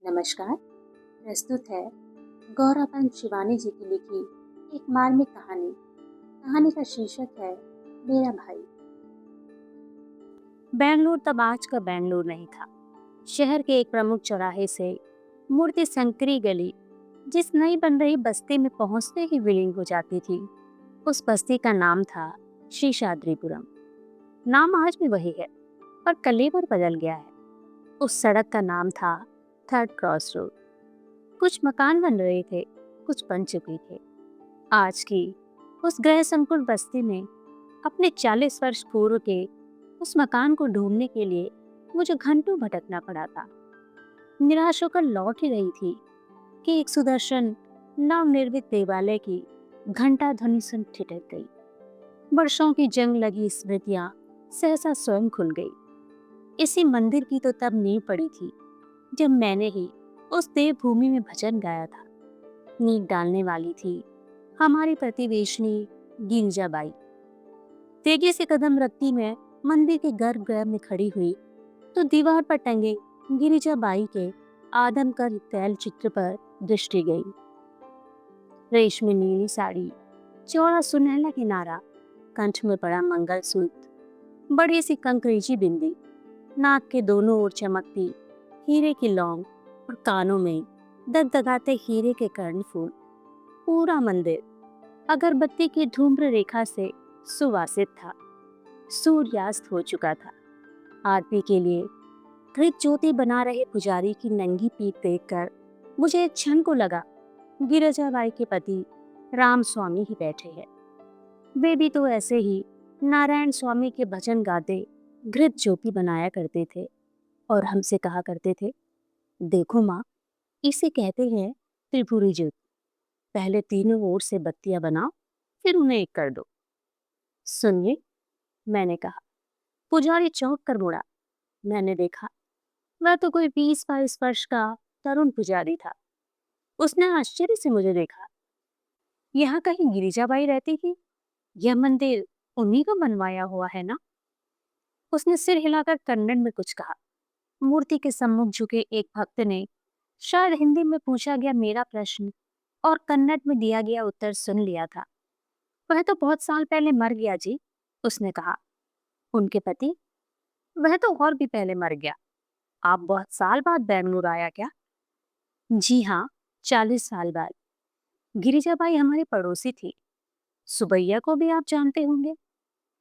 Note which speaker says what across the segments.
Speaker 1: नमस्कार। प्रस्तुत है गौरवंश शिवानी जी की लिखी एक मार्मिक कहानी। कहानी का शीर्षक है मेरा भाई।
Speaker 2: बेंगलुरु तब आज का बेंगलुरु नहीं था। शहर के एक प्रमुख चौराहे से मुड़ती संकरी गली जिस नई बन रही बस्ती में पहुंचते ही विलीन हो जाती थी, उस बस्ती का नाम था शेषाद्रिपुरम। नाम आज भी वही है, पर कलेवर बदल गया है। उस सड़क का नाम था थर्ड क्रॉस रोड। कुछ मकान बन रहे थे, कुछ बन चुके थे। आज की उस ग्रह संकुल बस्ती में अपने 40 वर्ष पूर्व के उस मकान को ढूंढने के लिए मुझे घंटों भटकना पड़ा था। निराश होकर लौट ही रही थी कि एक सुदर्शन नवनिर्मित देवालय की घंटा ध्वनि सुन ठिठक गई। वर्षों की जंग लगी स्मृतियां सहसा स्वयं खुल गई। इसी मंदिर की तो तब नींव पड़ी थी जब मैंने ही उस देवभूमि में भजन गाया था। नींव डालने वाली थी हमारी प्रतिवेशनी गिरिजाबाई। तेजी से कदम रखती मैं मंदिर के गर्भगृह में खड़ी हुई तो दीवार पर टंगे गिरिजाबाई के आदमकद तैल चित्र पर दृष्टि गई। रेशमी नीली साड़ी, चौड़ा सुनहला किनारा, कंठ में पड़ा मंगलसूत्र, बड़ी सी कंकरीची बिंदी, नाक के दोनों ओर चमकती हीरे की लौंग और कानों में दगदगाते हीरे के कर्णफूल। पूरा मंदिर अगरबत्ती की धूम्र रेखा से सुवासित था। सूर्यास्त हो चुका था। आरती के लिए घृत ज्योति बना रहे पुजारी की नंगी पीठ देखकर मुझे एक क्षण को लगा गिरिजाबाई के पति राम स्वामी ही बैठे हैं। वे भी तो ऐसे ही नारायण स्वामी के भजन गाते घृत ज्योति बनाया करते थे और हमसे कहा करते थे, देखो माँ, इसे कहते हैं त्रिपुरी ज्योति। पहले तीनों ओर से बत्तियां बनाओ, फिर उन्हें एक कर दो। सुनिए, मैंने कहा। पुजारी चौंक कर मुड़ा। मैंने देखा, वह तो कोई 20-22 वर्ष का तरुण पुजारी था। उसने आश्चर्य से मुझे देखा। यहाँ कहीं गिरिजाबाई रहती थी? यह मंदिर उन्हीं का बनवाया हुआ है ना? उसने सिर हिलाकर कन्नड़ में कुछ कहा। मूर्ति के सम्मुख झुके एक भक्त ने शायद हिंदी में पूछा गया मेरा प्रश्न और कन्नड़ में दिया गया उत्तर सुन लिया था। वह तो बहुत साल पहले मर गया जी, उसने कहा। उनके पति? वह तो और भी पहले मर गया। आप बहुत साल बाद बेंगलुरु आया क्या? जी हाँ, 40 साल बाद। गिरिजाबाई हमारी पड़ोसी थी। सुबैया को भी आप जानते होंगे।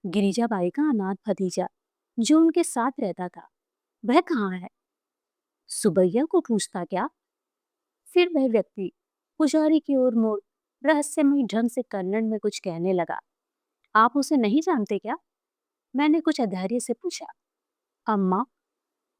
Speaker 2: गिरिजाबाई का अनाथ भतीजा जो उनके साथ रहता था, वह कहाँ है? सुबैया को पूछता क्या? फिर वह व्यक्ति पुजारी की ओर मुड़ रहस्यमय ढंग से कन्नड़ में कुछ कहने लगा। आप उसे नहीं जानते क्या? मैंने कुछ अधैर्य से पूछा। अम्मा,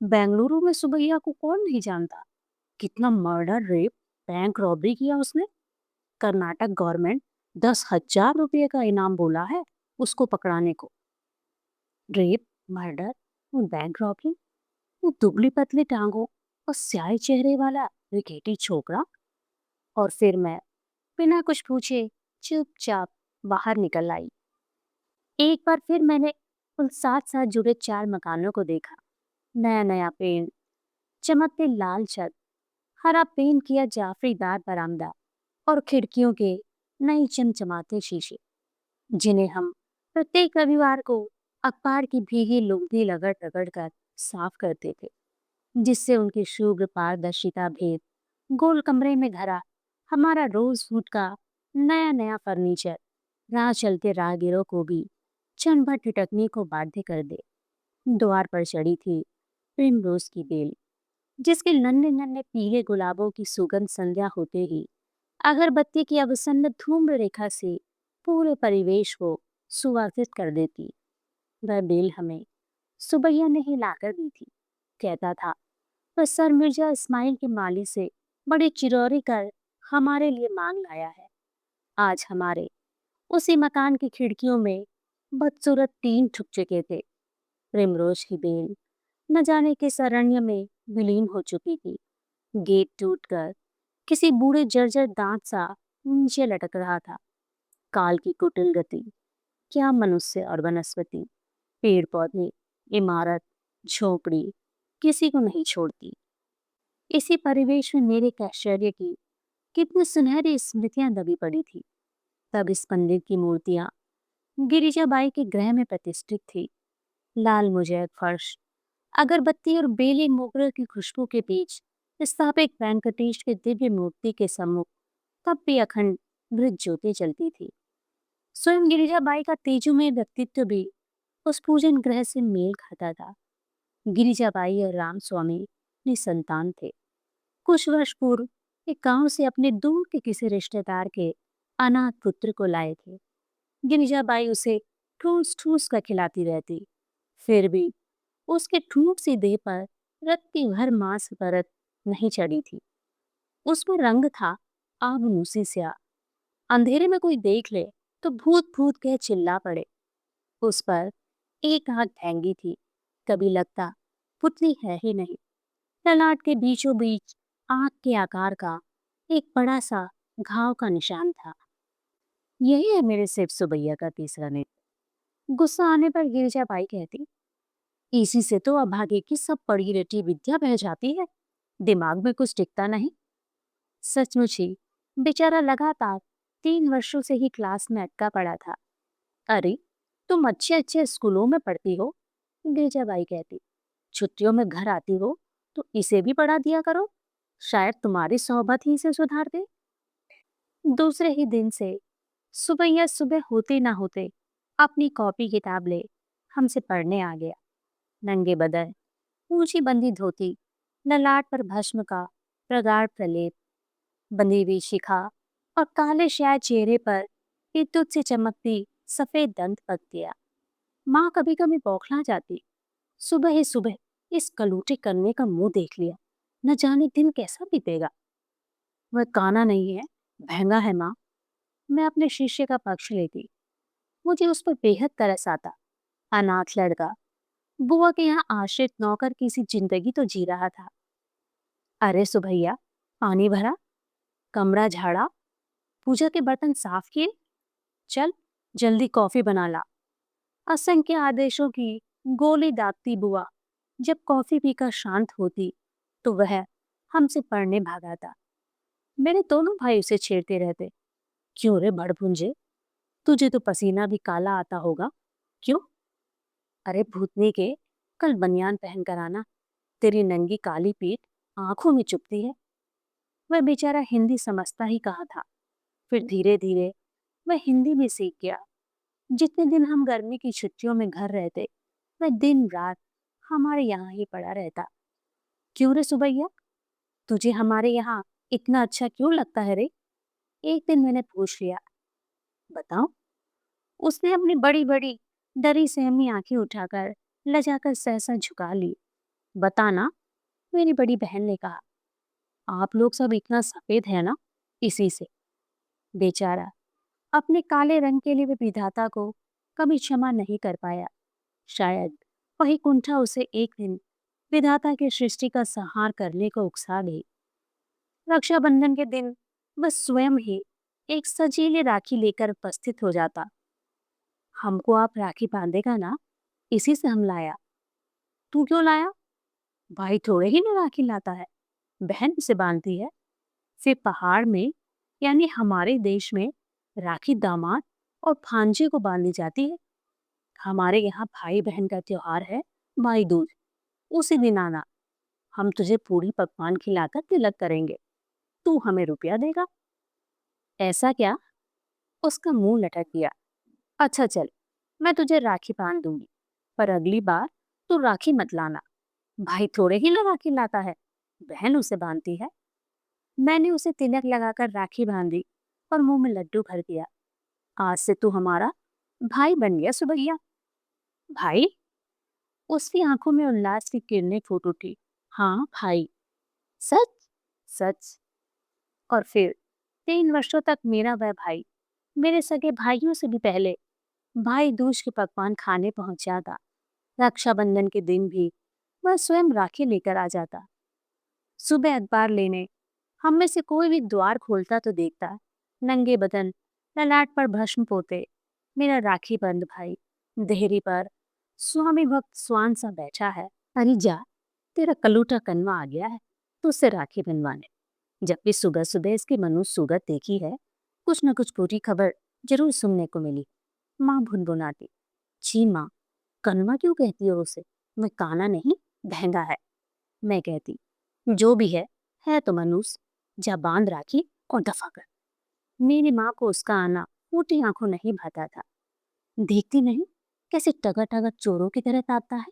Speaker 2: बेंगलुरु में सुबैया को कौन नहीं जानता? कितना मर्डर, रेप, बैंक रॉबरी किया उसने। कर्नाटक गवर्नमेंट 10,000 रुपये का इनाम बोला है उसको पकड़ाने को। रेप, मर्डर और बैंक रॉबरी, वो दुबली पतली टांगों और स्याही चेहरे वाला विकेटी छोकरा। और फिर मैं बिना कुछ पूछे चुपचाप बाहर निकल आई। एक बार फिर मैंने उन साथ साथ जुड़े 4 मकानों को देखा। नया नया पेंट, चमकते लाल छत, हरा पेंट किया जाफरीदार बरामदा और खिड़कियों के नए चमचमाते शीशे, जिन्हें हम प्रत्येक रविवार को अखबार की भीगी लुगदी रगड़ रगड़ कर साफ करते थे, जिससे उनकी शुभ्र पारदर्शिता भेद गोल कमरे में घरा हमारा रोज फूट का नया नया फर्नीचर राह चलते राहगीरों को भी क्षण भर ठिठकने को बाध्य कर दे। द्वार पर चढ़ी थी प्रिमरोज की बेल, जिसके नन्हे नन्हे पीले गुलाबों की सुगंध संध्या होते ही अगरबत्ती की अवसन्न धूम्र रेखा से पूरे परिवेश को सुवासित कर देती। वह बेल हमें सुबैया ने ही लाकर दी थी। कहता था वह सर मिर्जा इस्माइल के माली से बड़ी चिरौरी कर हमारे लिए मांग लाया है। आज हमारे उसी मकान की खिड़कियों में बदसूरत टीन ठुक चुके थे। प्रिमरोज की बेल न जाने किस अरण्य में विलीन हो चुकी थी। गेट टूटकर किसी बूढ़े जर्जर दांत सा नीचे लटक रहा था। काल की कुटिल गति, क्या मनुष्य और वनस्पति, पेड़ पौधे, इमारत, झोपड़ी किसी को नहीं छोड़ती। इसी परिवेश में मेरे कैशर्य की कितनी सुनहरी स्मृतियां दबी पड़ी थी। तब इस पंडित की मूर्तियां गिरिजाबाई के गृह में प्रतिष्ठित थी। लाल मुजैक फर्श, अगरबत्ती और बेले मोगरे की खुशबू के बीच स्थापित वेंकटेश के दिव्य मूर्ति के सम्मुख तब भी अखंड मृत ज्योति जलती थी। स्वयं गिरिजाबाई का तेजोमय व्यक्तित्व भी उस पूजन ग्रह से मेल खाता था। गिरिजाबाई और राम स्वामी निसंतान थे। कुछ वर्ष पूर्व एक गांव से अपने दूर के किसी रिश्तेदार के अनाथ पुत्र को लाए थे। गिरिजाबाई उसे ठूस ठूस कर खिलाती रहती, फिर भी उसके ठूठ सी देह पर रत्ती भर मांस परत नहीं चढ़ी थी। उसमें रंग था आग मूसी स्या। अंधेरे में कोई देख ले तो भूत भूत कह चिल्ला पड़े। उस पर एक आंख भैंगी थी, कभी लगता पुतली है ही नहीं। ललाट के बीचों बीच आंख के आकार का एक बड़ा सा घाव का निशान था। यही है मेरे सिर्फ सुबैया का तीसरा नेत्र। गुस्सा आने पर गिरिजाबाई कहती, इसी से तो अभागे की सब पढ़ी रटी विद्या बह जाती है, दिमाग में कुछ टिकता नहीं। सचमुच ही बेचारा लगातार 3 वर्षों से ही क्लास में अटका पड़ा था। अरे, तुम अच्छे अच्छे स्कूलों में पढ़ती हो, गिरिजाबाई कहती, छुट्टियों में घर आती हो तो इसे भी पढ़ा दिया करो, शायद तुम्हारी सोहबत ही इसे सुधार दे। दूसरे ही दिन से सुबह या सुबह होते ना होते अपनी कॉपी किताब ले हमसे पढ़ने आ गया। नंगे बदन, ऊंची बंदी धोती, ललाट पर भस्म का प्रगाढ़ प्रलेप, बंधी हुई शिखा और काले शाय चेहरे पर विद्युत से चमकती सफेद दंत पट्टियां। माँ कभी कभी बौखला जाती, सुबह ही सुबह इस कलूटे करने का मुंह देख लिया, न जाने दिन कैसा बीतेगा। वह काना नहीं है, महंगा है माँ। मैं अपने शिष्य का पक्ष लेती, मुझे उस पर बेहद तरस आता। अनाथ लड़का, बुआ के यहाँ आश्रित नौकर की सी जिंदगी तो जी रहा था। अरे सुभैया, पानी भरा, कमरा झाड़ा, पूजा के बर्तन साफ किए, चल जल्दी कॉफी बना ला। असंख्य आदेशों की गोली दागती बुआ जब कॉफी पीकर शांत होती तो वह हमसे पढ़ने भागा। मेरे दोनों भाई उसे छेड़ते रहते, क्यों रे बड़भुंजे, तुझे तो पसीना भी काला आता होगा, क्यों? अरे भूतनी के, कल बनियान पहन कर आना, तेरी नंगी काली पीठ आंखों में चुभती है। वह बेचारा हिंदी समझता ही कहा था। फिर धीरे धीरे वह हिंदी भी सीख गया। जितने दिन हम गर्मी की छुट्टियों में घर रहते, वह दिन रात हमारे यहाँ ही पड़ा रहता। क्यों रे सुबैया, तुझे हमारे यहाँ इतना अच्छा क्यों लगता है रे? एक दिन मैंने पूछ लिया। बताओ, उसने अपनी बड़ी बड़ी डरी सहमी आंखें उठाकर लजाकर सहसा झुका ली। बताना, मेरी बड़ी बहन ने कहा। आप लोग सब इतना सफेद है ना, इसी से। बेचारा अपने काले रंग के लिए वे विधाता को कभी क्षमा नहीं कर पाया। शायद वही कुंठा उसे एक दिन विधाता की सृष्टि का संहार करने को उकसा गई। रक्षाबंधन के दिन वह स्वयं ही एक सजीली राखी लेकर उपस्थित हो जाता। हमको आप राखी बांधेगा ना, इसी से हम लाया। तू क्यों लाया? भाई थोड़े ही ना राखी लाता है, बहन उसे बांधती है। फिर पहाड़ में, यानी हमारे देश में, राखी दामाद और भांजे को बांधी जाती है। हमारे यहाँ भाई बहन का त्योहार है भाई दूज, उसी दिन आना, हम तुझे पूरी पकवान खिलाकर तिलक करेंगे, तू हमें रुपया देगा। ऐसा क्या? उसका मुंह लटक गया। अच्छा चल, मैं तुझे राखी बांध दूंगी, पर अगली बार तू राखी मत लाना। भाई थोड़े ही ना राखी लाता है, बहन उसे बांधती है। मैंने उसे तिलक लगाकर राखी बांधी और मुंह में लड्डू भर दिया। आज से तू हमारा भाई बन गया सुबैया। भाई? उसकी आंखों में उल्लास की किरणें फूट उठी। हाँ भाई, सच सच। और फिर 3 वर्षों तक मेरा वह भाई मेरे सगे भाइयों से भी पहले भाई दूज के पकवान खाने पहुंच जाता। रक्षाबंधन के दिन भी वह स्वयं राखी लेकर आ जाता। सुबह अखबार लेने हम में से कोई भी द्वार खोलता तो देखता, नंगे बदन, ललाट पर भस्म पोते, मेरा राखी बंद भाई देहरी पर स्वामी भक्त स्वान सा बैठा है। अरे जा, तेरा कलूटा कनवा आ गया है, तो उससे राखी बनवाने। जब भी सुबह सुबह इसकी मनुष्य सूरत देखी है, कुछ न कुछ बुरी खबर जरूर सुनने को मिली। माँ भुनभुनाती, जी माँ, कनवा क्यों कहती हो उसे? वह काना नहीं, बहंगा है। मैं कहती, जो भी है तो मनुष्य। जा बांध राखी और दफा कर। मेरी माँ को उसका आना फूटी आंखों नहीं भाता था। देखती नहीं कैसे टगर टगर चोरों की तरह ताकता है।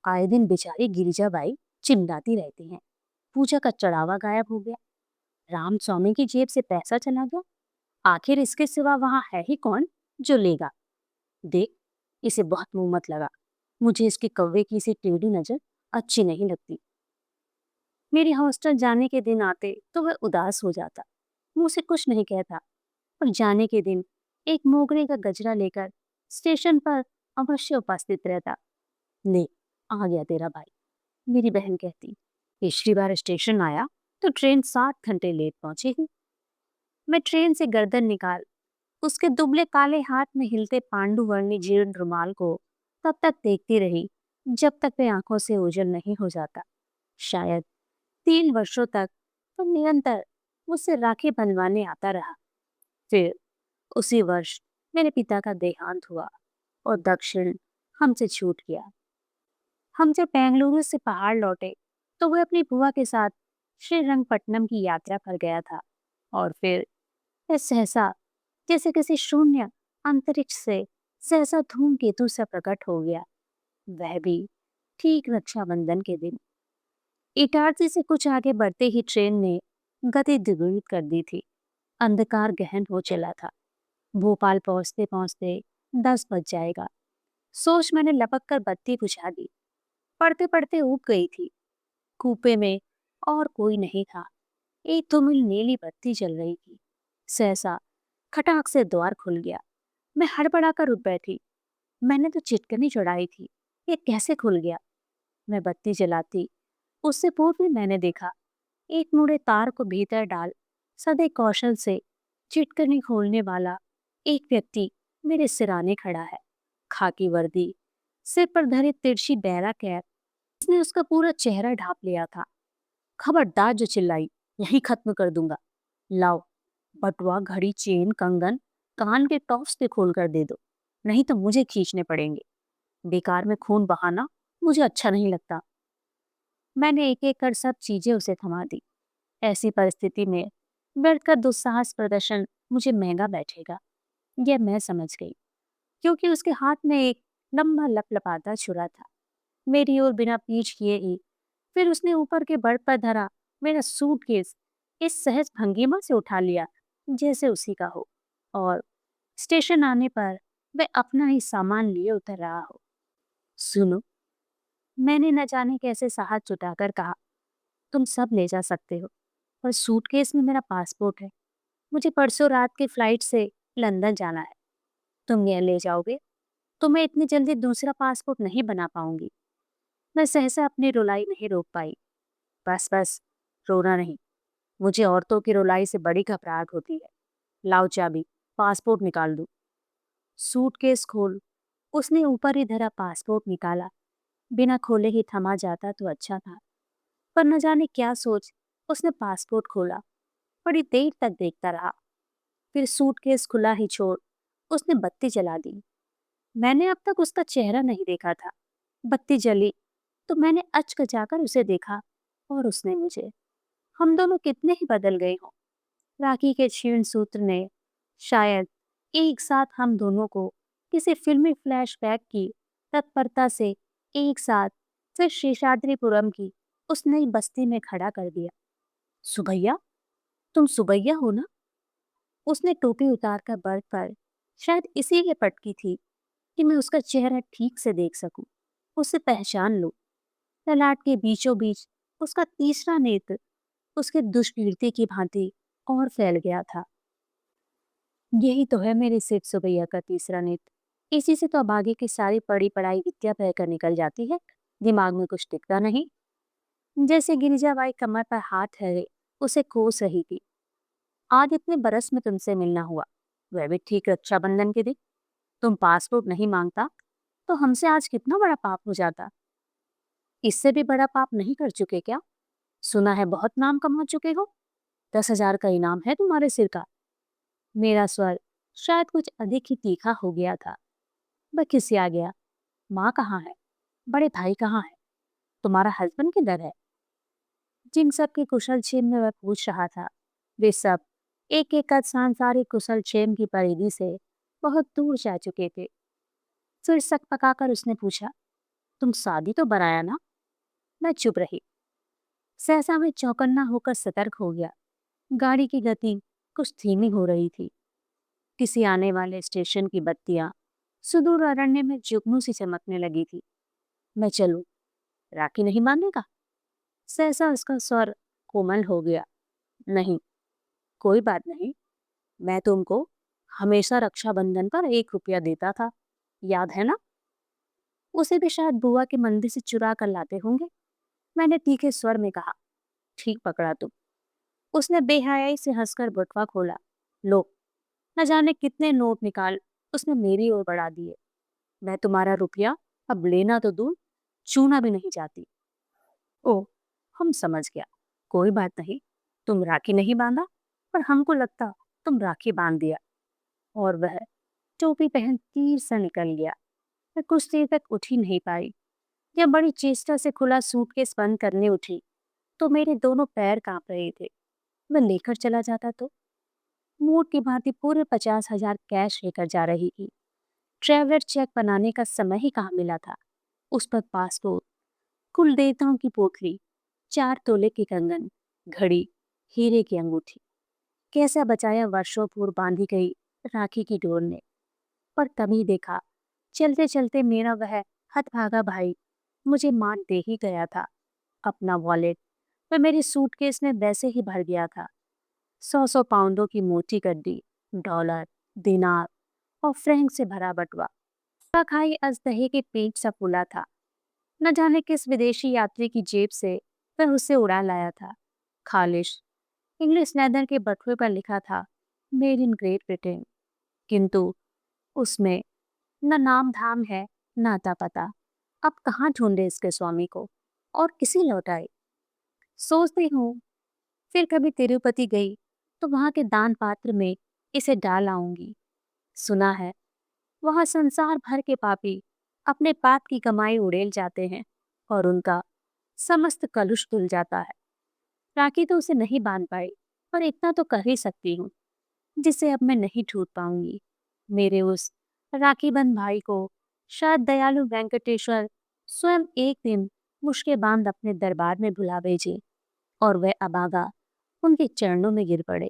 Speaker 2: आए दिन बेचारी गिरिजाबाई चिल्लाती रहती हैं, पूजा का चढ़ावा गायब हो गया, राम स्वामी की जेब से पैसा चला गया। आखिर इसके सिवा वहां है ही कौन जो लेगा? देख, इसे बहुत मुंह मत लगा। मुझे इसके कौवे की सी टेढ़ी नजर अच्छी नहीं लगती। मेरी हॉस्टल जाने के दिन आते तो वह उदास हो जाता, मुंह से कुछ नहीं कहता, पर जाने के दिन एक मोगरे का गजरा लेकर स्टेशन पर अवश्य उपस्थित रहता। ले, आ गया तेरा भाई, मेरी बहन कहती। पिछली बार स्टेशन आया तो ट्रेन 7 घंटे लेट पहुंचेगी। मैं ट्रेन से गर्दन निकाल उसके दुबले काले हाथ में हिलते पांडुवर्णी जीर्ण रुमाल को तब तक देखती रही जब तक वे आंखों से ओझल नहीं हो जाता। शायद 3 वर्षों तक तो निरंतर मुझसे राखी बंधवाने आता रहा। फिर उसी वर्ष मेरे पिता का देहांत हुआ और दक्षिण हमसे छूट गया। हम जब बेंगलुरु से पहाड़ लौटे तो वह अपनी बुआ के साथ श्रीरंगपट्टनम की यात्रा पर गया था। और फिर वह सहसा जैसे किसी शून्य अंतरिक्ष से सहसा धूमकेतु सा प्रकट हो गया। वह भी ठीक रक्षाबंधन के दिन। इटारसी से कुछ आगे बढ़ते ही ट्रेन ने गति द्विगुणित कर दी थी। अंधकार गहन हो चला था। भोपाल पहुंचते पहुंचते 10 बज जाएगा। सोच मैंने लपक कर बत्ती बुझा दी। पढ़ते पढ़ते ऊब गई थी। कूपे में और कोई नहीं था। एक धूमिल नीली बत्ती जल रही थी। सहसा खटाक से द्वार खुल गया। मैं हड़बड़ाकर उठ बैठी। मैंने तो चिटकनी चढ़ाई थी, ये कैसे खुल गया? मैं बत्ती जलाती उससे पूर्व ही मैंने देखा, एक मुड़े तार को भीतर डाल सदै कौशल से चिटकनी खोलने वाला एक व्यक्ति मेरे सिराने खड़ा है। खाकी वर्दी, सिर पर धरे तिरछी बैरा कैप, उसने उसका पूरा चेहरा ढांप लिया था। खबरदार जो चिल्लाई, यहीं खत्म कर दूंगा। लाओ, बटुआ, घड़ी, चेन, कंगन, कान के टॉप्स पे खोल कर दे दो, नहीं तो मुझे खींचने पड़ेंगे। बेकार में खून बहाना मुझे अच्छा नहीं लगता। मैंने एक एक कर सब चीजें उसे थमा दी। ऐसी परिस्थिति में व्यर्थ का दुस्साहस प्रदर्शन मुझे महंगा बैठेगा, यह मैं समझ गई, क्योंकि उसके हाथ में एक लंबा लपलपाता छुरा था। मेरी ओर बिना पीछ किए ही फिर उसने ऊपर के बर्थ पर धरा मेरा सूटकेस इस सहज भंगिमा से उठा लिया जैसे उसी का हो, और स्टेशन आने पर वह अपना ही सामान लिए उतर रहा हो। सुनो, मैंने न जाने कैसे साहस जुटाकर कहा, तुम सब ले जा सकते हो, पर सूटकेस में मेरा पासपोर्ट है। मुझे परसों रात की फ्लाइट से लंदन जाना है। तुम यह ले जाओगे तो मैं इतनी जल्दी दूसरा पासपोर्ट नहीं बना पाऊंगी। मैं सहसा अपनी रुलाई नहीं रोक पाई। बस बस, रोना नहीं। मुझे औरतों की रुलाई से बड़ी घबराहट होती है। लाओ चाबी, पासपोर्ट निकाल दूं। सूटकेस खोल। उसने ऊपर ही धरा पासपोर्ट निकाला। बिना खोले ही थमा जाता तो अच्छा था, पर न जाने क्या सोच उसने पासपोर्ट खोला। बड़ी देर तक देखता रहा। फिर सूटकेस खुला ही छोड़ उसने बत्ती जला दी। मैंने अब तक उसका चेहरा नहीं देखा था। बत्ती जली तो मैंने अचकचाकर उसे देखा और उसने मुझे। हम दोनों कितने ही बदल गए हों। राखी के क्षीण सूत्र ने शायद एक साथ हम दोनों को किसी फिल्मी फ्लैशबैक की तत्परता से एक साथ फिर शेषाद्रिपुरम की उस नई बस्ती में खड़ा कर दिया। सुभैया, तुम सुभैया हो ना? उसने टोपी उतारकर बर्थ पर शायद इसीलिए पटकी थी कि मैं उसका चेहरा ठीक से देख सकूं, उसे पहचान लूं। ललाट के बीचों बीच उसका तीसरा नेत्र उसके दुष्कीर्ति की भांति और फैल गया था। यही तो है मेरे सेठ सुबैया का तीसरा नेत्र। इसी से तो अब आगे की सारी पढ़ी पढ़ाई विद्या बहकर निकल जाती है। दिमाग में कुछ टिकता नहीं। जैसे गिरिजाबाई कमर पर हाथ ठहरे उसे कोस रही थी। आज इतने बरस में तुमसे मिलना हुआ, वह भी ठीक रक्षाबंधन के दिन। तुम पासपोर्ट नहीं मांगता तो हमसे आज कितना बड़ा पाप हो जाता। इससे भी बड़ा पाप नहीं कर चुके क्या? सुना है बहुत नाम कमा चुके हो। 10,000 का इनाम है तुम्हारे सिर का। मेरा स्वर शायद कुछ अधिक ही तीखा हो गया था। वह खिसिया गया। माँ कहाँ है? बड़े भाई कहाँ है? तुम्हारा हस्बैंड किधर है? जिन सब के कुशल क्षेम में वह पूछ रहा था, वे सब एक एक कर सांसारिक कुशल क्षेम की परिधि से बहुत दूर जा चुके थे। फिर सक पकाकर उसने पूछा, तुम शादी तो बनाया ना? मैं चुप रही। सहसा मैं चौकन्ना होकर सतर्क हो गया। गाड़ी की गति कुछ धीमी हो रही थी। किसी आने वाले स्टेशन की बत्तियां सुदूर अरण्य में जुगनू सी चमकने लगी थी। मैं चलूं? राखी नहीं बांधेगा? सहसा उसका स्वर कोमल हो गया। नहीं, कोई बात नहीं। मैं तुमको हमेशा रक्षाबंधन पर 1 रुपया देता था, याद है ना? उसे भी शायद बुआ के मंदिर से चुरा कर लाते होंगे। मैंने तीखे स्वर में कहा। ठीक पकड़ा तुम। उसने बेहयाई से हंसकर बटुआ खोला। लो, न जाने कितने नोट निकाल उसने मेरी ओर बढ़ा दिए। मैं तुम्हारा रुपया अब लेना तो दूर, छूना भी नहीं चाहती। ओह, हम समझ गया। कोई बात नहीं, तुम राखी नहीं बांधा, पर हमको लगता तुम राखी बांध दिया। और वह टोपी पहन तीर से निकल गया। मैं कुछ देर तक उठ ही नहीं पाई। जब बड़ी चेष्टा से खुला सूटकेस बंद करने उठी तो मेरे दोनों पैर कांप रहे थे। मैं लेकर चला जाता तो मूड की भांति पूरे 50,000 कैश लेकर जा रही थी। ट्रैवलर चेक बनाने का समय ही कहाँ मिला था। उस पर पासपोर्ट, कुल देवताओं की पोटली, 4 तोले के कंगन, घड़ी, हीरे की अंगूठी, कैसा बचाया वर्षों पूर्व बांधी गई राखी की डोर ने। पर तभी देखा, चलते चलते मेरा वह हतभागा भाई मुझे मार दे ही गया था। अपना वॉलेट वह मेरे सूटकेस में वैसे ही भर गया था। 100 पाउंडों की मोटी गड्डी, डॉलर, दिनार और फ्रैंक से भरा बटुआ। का खाई अजदहे के पेट सा फूला था। न जाने किस विदेशी यात्री की जेब से वह उसे उड़ा लाया था। खालिश इंग्लिश लेदर के बटुए पर लिखा था, मेड इन ग्रेट ब्रिटेन। किंतु उसमें न नाम धाम है, न अता पता। अब कहाँ ढूंढे इसके स्वामी को और किसी लौटाए? सोचती हूँ फिर कभी तिरुपति गई तो वहां के दान पात्र में इसे डाल आऊंगी। सुना है वहां संसार भर के पापी अपने पाप की कमाई उड़ेल जाते हैं और उनका समस्त कलुष धुल जाता है। राखी तो उसे नहीं बांध पाई, पर इतना तो कर ही सकती हूँ जिसे अब मैं नहीं छूट पाऊंगी। मेरे उस राखीबंद भाई को शायद दयालु वेंकटेश्वर स्वयं एक दिन मुश्के बांध अपने दरबार में बुला भेजे और वह अभागा उनके चरणों में गिर पड़े।